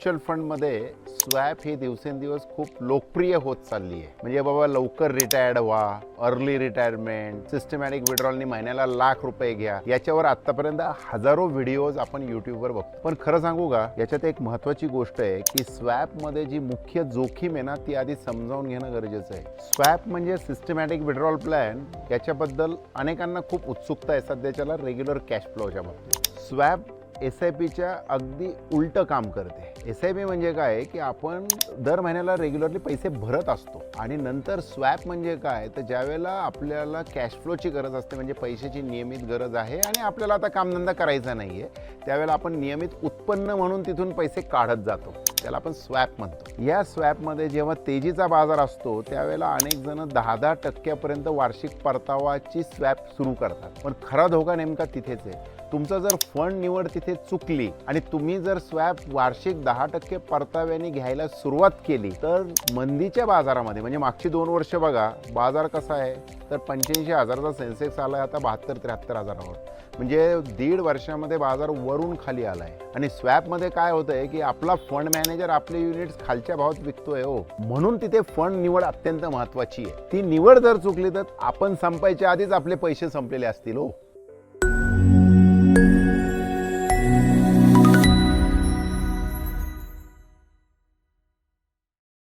Mutual फंडमध्ये swap ही दिवसेंदिवस खूप लोकप्रिय होत चालली आहे. म्हणजे बाबा लवकर रिटायर्ड व्हा, अर्ली रिटायरमेंट, सिस्टमॅटिक विड्रॉलनी महिन्याला ₹1,00,000 घ्या, याच्यावर आतापर्यंत हजारो व्हिडिओज आपण युट्यूबवर बघतो. पण खरं सांगू का, याच्यात एक महत्त्वाची गोष्ट आहे की स्वॅपमध्ये जी मुख्य जोखीम आहे ना, ती आधी समजावून घेणं गरजेचं आहे. स्वॅप म्हणजे सिस्टमॅटिक विड्रॉल प्लॅन, याच्याबद्दल अनेकांना खूप उत्सुकता आहे सध्याच्याला रेग्युलर कॅश फ्लोच्या बाबतीत. स्वॅप SIPच्या अगदी उलटं काम करते. SIP म्हणजे काय की आपण दर महिन्याला रेग्युलरली पैसे भरत असतो आणि नंतर स्वॅप म्हणजे काय तर ज्यावेळेला आपल्याला कॅश फ्लोची गरज असते, म्हणजे पैशाची नियमित गरज आहे आणि आपल्याला आता कामधंदा करायचा नाहीये, त्यावेळेला आपण नियमित उत्पन्न म्हणून तिथून पैसे काढत जातो, त्याला आपण स्वॅप म्हणतो. या स्वॅपमध्ये जेव्हा तेजीचा बाजार असतो त्यावेळेला अनेक जण 10% वार्षिक परतावाची स्वॅप सुरू करतात. पण खरा धोका नेमका तिथेच आहे. तुमचा जर फंड निवड तिथे चुकली आणि तुम्ही जर स्वॅप वार्षिक 10% परताव्याने घ्यायला सुरुवात केली तर मंदीच्या बाजारामध्ये, म्हणजे मागची 2 वर्ष बघा बाजार कसा आहे तर 85,000चा सेन्सेक्स आला आहे, आता 72-73 हजारावर. म्हणजे 1.5 वर्षामध्ये बाजार वरून खाली आला आहे. आणि स्वॅपमध्ये काय होतं आहे की आपला फंड मॅनेजर आपले युनिट्स खालच्या भावात विकतोय हो, म्हणून तिथे फंड निवड अत्यंत महत्त्वाची आहे. ती निवड जर चुकली तर आपण संपायच्या आधीच आपले पैसे संपलेले असतील हो.